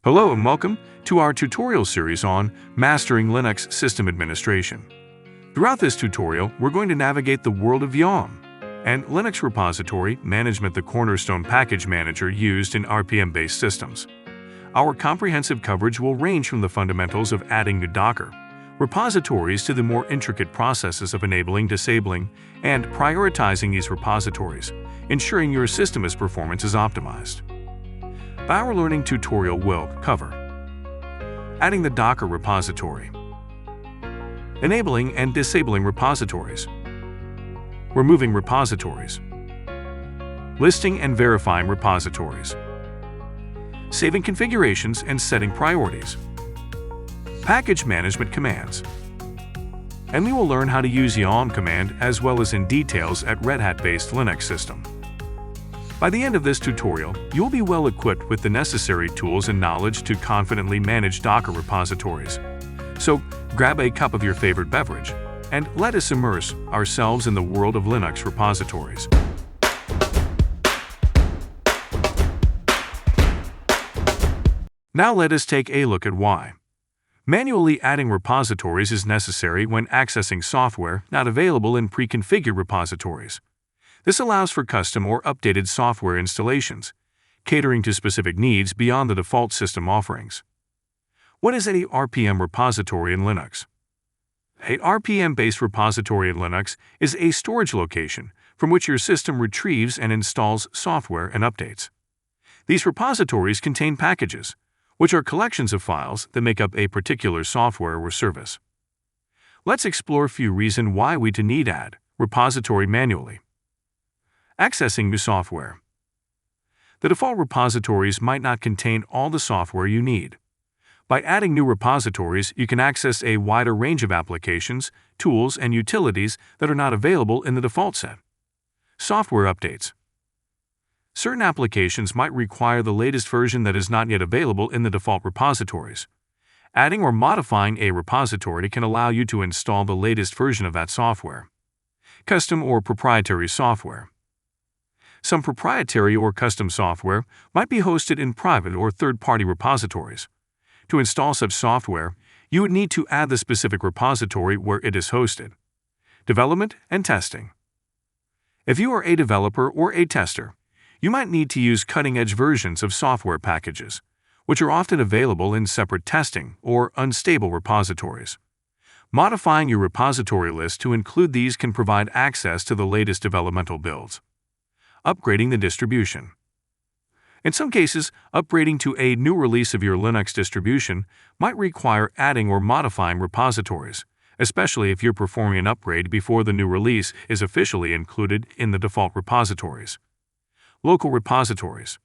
Hello and welcome to our tutorial series on Mastering Linux System Administration. Throughout this tutorial, we're going to navigate the world of YAWM and Linux repository management, the cornerstone package manager used in RPM-based systems. Our comprehensive coverage will range from the fundamentals of adding new Docker repositories to the more intricate processes of enabling, disabling, and prioritizing these repositories, ensuring your system's performance is optimized. Our learning tutorial will cover adding the Docker repository, enabling and disabling repositories, removing repositories, listing and verifying repositories, saving configurations and setting priorities, package management commands. And we will learn how to use YAWM command as well as in details at Red Hat-based Linux system. By the end of this tutorial, you'll be well equipped with the necessary tools and knowledge to confidently manage Docker repositories. So, grab a cup of your favorite beverage, and let us immerse ourselves in the world of Linux repositories. Now let us take a look at why manually adding repositories is necessary when accessing software not available in pre-configured repositories. This allows for custom or updated software installations, catering to specific needs beyond the default system offerings. What is a RPM repository in Linux? A RPM-based repository in Linux is a storage location from which your system retrieves and installs software and updates. These repositories contain packages, which are collections of files that make up a particular software or service. Let's explore a few reasons why we need add repository manually. Accessing new software. The default repositories might not contain all the software you need. By adding new repositories, you can access a wider range of applications, tools, and utilities that are not available in the default set. Software updates. Certain applications might require the latest version that is not yet available in the default repositories. Adding or modifying a repository can allow you to install the latest version of that software. Custom or proprietary software. Some proprietary or custom software might be hosted in private or third-party repositories. To install such software, you would need to add the specific repository where it is hosted. Development and testing. If you are a developer or a tester, you might need to use cutting-edge versions of software packages, which are often available in separate testing or unstable repositories. Modifying your repository list to include these can provide access to the latest developmental builds. Upgrading the distribution. In some cases, upgrading to a new release of your Linux distribution might require adding or modifying repositories, especially if you're performing an upgrade before the new release is officially included in the default repositories. Local repositories.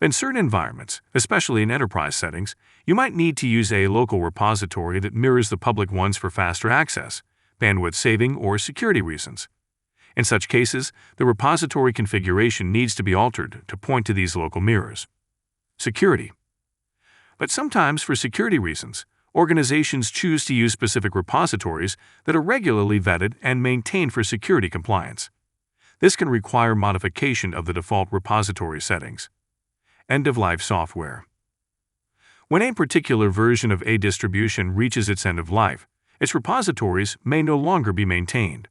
In certain environments, especially in enterprise settings, you might need to use a local repository that mirrors the public ones for faster access, bandwidth saving, or security reasons. In such cases, the repository configuration needs to be altered to point to these local mirrors. Security. But sometimes, for security reasons, organizations choose to use specific repositories that are regularly vetted and maintained for security compliance. This can require modification of the default repository settings. End-of-life software. When a particular version of a distribution reaches its end of life, its repositories may no longer be maintained.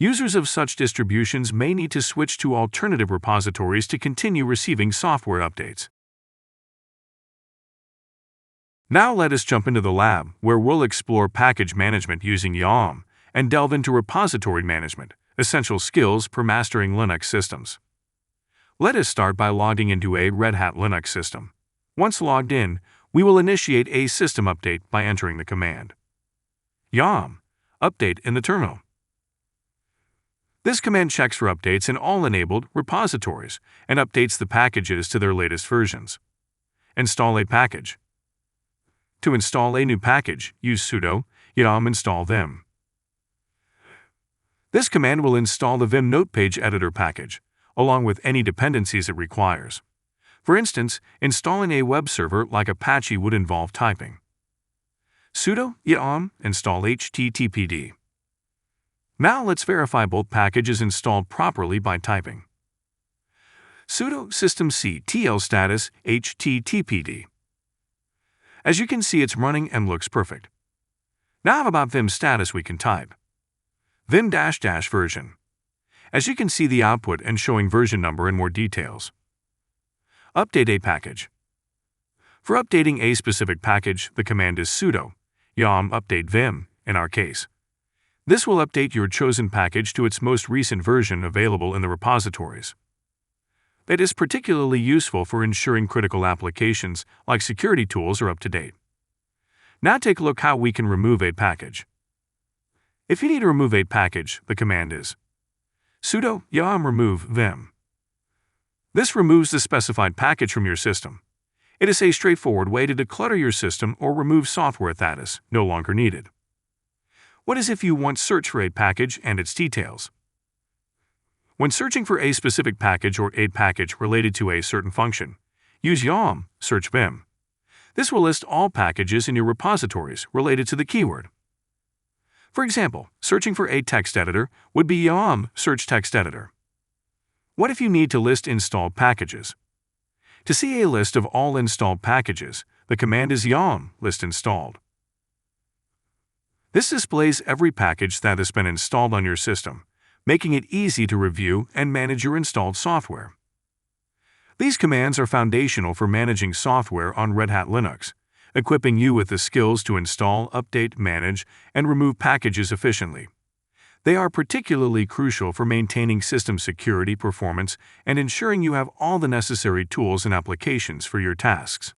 Users of such distributions may need to switch to alternative repositories to continue receiving software updates. Now let us jump into the lab, where we'll explore package management using YAWM and delve into repository management, essential skills for mastering Linux systems. Let us start by logging into a Red Hat Linux system. Once logged in, we will initiate a system update by entering the command YAWM update in the terminal. This command checks for updates in all enabled repositories and updates the packages to their latest versions. Install a package. To install a new package, use sudo yum install vim. This command will install the Vim Note Page Editor package, along with any dependencies it requires. For instance, installing a web server like Apache would involve typing sudo yum install httpd. Now let's verify both packages installed properly by typing sudo systemctl status httpd As you can see, it's running and looks perfect. Now about Vim status, we can type Vim -- version. As you can see the output and showing version number and more details. Update a package. For updating a specific package, the command is sudo yum update vim in our case. This will update your chosen package to its most recent version available in the repositories. It is particularly useful for ensuring critical applications like security tools are up to date. Now take a look how we can remove a package. If you need to remove a package, the command is sudo yum remove vim. This removes the specified package from your system. It is a straightforward way to declutter your system or remove software that is no longer needed. What is if you want to search for a package and its details? When searching for a specific package or a package related to a certain function, use yum search vim. This will list all packages in your repositories related to the keyword. For example, searching for a text editor would be yum search text editor. What if you need to list installed packages? To see a list of all installed packages, the command is yum list installed. This displays every package that has been installed on your system, making it easy to review and manage your installed software. These commands are foundational for managing software on Red Hat Linux, equipping you with the skills to install, update, manage, and remove packages efficiently. They are particularly crucial for maintaining system security, performance, and ensuring you have all the necessary tools and applications for your tasks.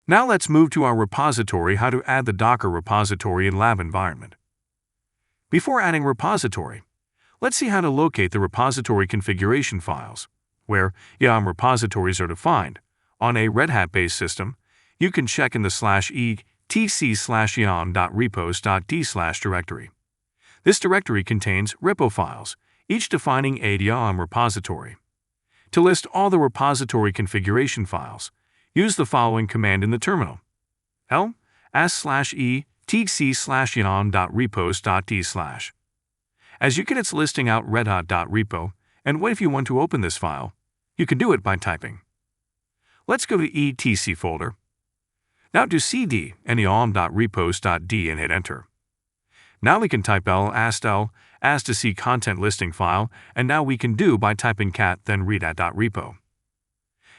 Now let's move to our repository, how to add the Docker repository in lab environment. Before adding repository, let's see how to locate the repository configuration files, where yum repositories are defined. On a Red Hat-based system, you can check in the /etc/yum.repos.d/ directory. This directory contains repo files, each defining a yum repository. To list all the repository configuration files, use the following command in the terminal: ls/etc/yum.repos.d/. As you get its listing out redhat.repo, and what if you want to open this file, you can do it by typing. Let's go to etc folder. Now do cd and yum.repos.d and hit enter. Now we can type l as to see content listing file, and now we can do by typing cat then read@.repo.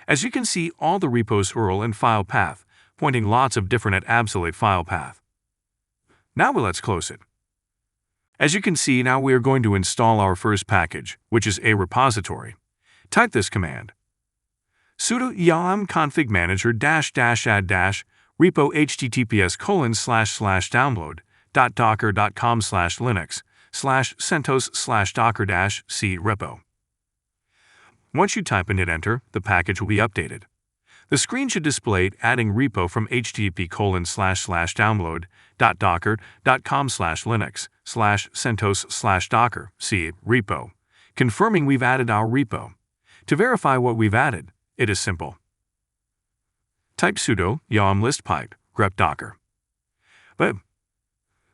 As you can see all the repos URL and file path, pointing lots of different absolute file path. Now let's close it. As you can see, now we are going to install our first package, which is a repository. Type this command: sudo yum config manager --add repo https://download.docker.com/linux/centos/docker-c repo. Once you type and hit enter, the package will be updated. The screen should display adding repo from http://download.docker.com/linux/centos/docker-c repo, confirming we've added our repo. To verify what we've added, it is simple. Type sudo yum list pipe grep docker. But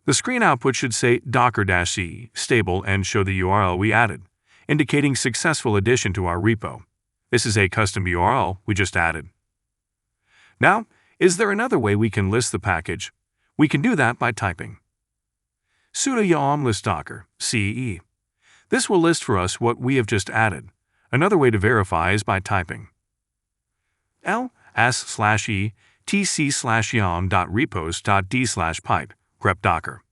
the screen output should say docker-c stable and show the URL we added, indicating successful addition to our repo. This is a custom URL we just added. Now, is there another way we can list the package? We can do that by typing sudo yum list docker ce. This will list for us what we have just added. Another way to verify is by typing ls/etc/yum.repos.d/pipe grep docker.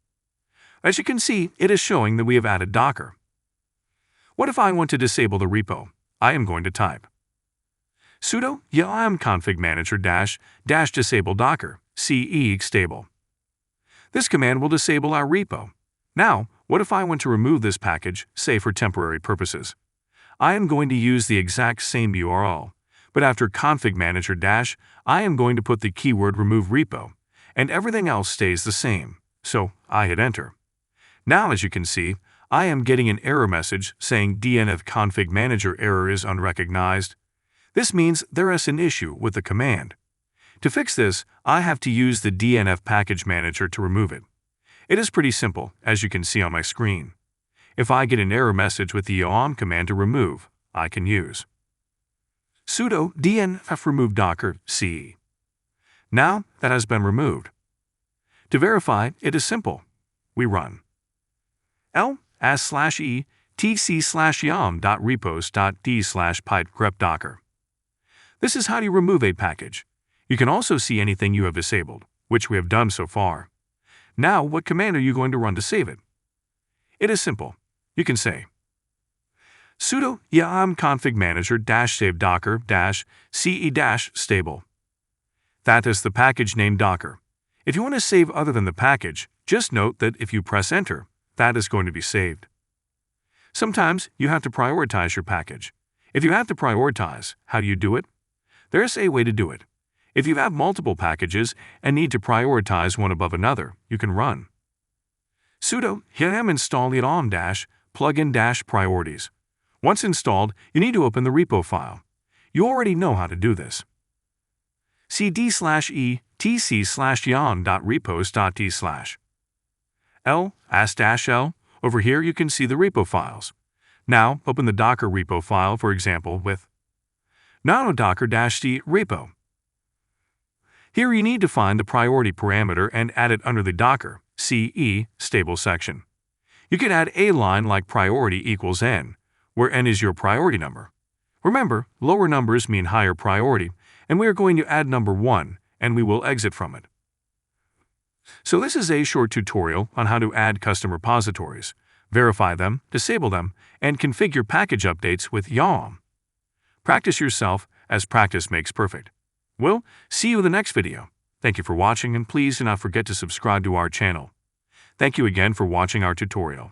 As you can see, it is showing that we have added Docker. What if I want to disable the repo? I am going to type sudo yum config manager -- disable docker ce stable. This command will disable our repo. Now, what if I want to remove this package, say for temporary purposes? I am going to use the exact same URL, but after config manager -- I am going to put the keyword remove repo, and everything else stays the same, so I hit enter. Now, as you can see, I am getting an error message saying DNF config manager error is unrecognized. This means there is an issue with the command. To fix this, I have to use the DNF package manager to remove it. It is pretty simple, as you can see on my screen. If I get an error message with the yum command to remove, I can use sudo dnf remove docker ce. Now that has been removed. To verify, it is simple. We run ls/e tc/yum.repos.d/pipe grep docker. This is how you remove a package. You can also see anything you have disabled, which we have done so far. Now, what command are you going to run to save it? It is simple. You can say sudo yum config manager -save docker -ce stable. That is the package name docker. If you want to save other than the package, just note that if you press enter, that is going to be saved. Sometimes you have to prioritize your package. If you have to prioritize, how do you do it? There's a way to do it. If you have multiple packages and need to prioritize one above another, you can run sudo yum install yum -plugin -priorities. Once installed, you need to open the repo file. You already know how to do this. cd/e tc/yum.repos.d/. l/l. Over here you can see the repo files. Now open the Docker repo file, for example, with nano-docker-d repo. Here you need to find the priority parameter and add it under the Docker CE stable section. You can add a line like priority equals n, where n is your priority number. Remember, lower numbers mean higher priority, and we are going to add number 1, and we will exit from it. So this is a short tutorial on how to add custom repositories, verify them, disable them, and configure package updates with YAWM. Practice yourself, as practice makes perfect. We'll see you in the next video. Thank you for watching, and please do not forget to subscribe to our channel. Thank you again for watching our tutorial.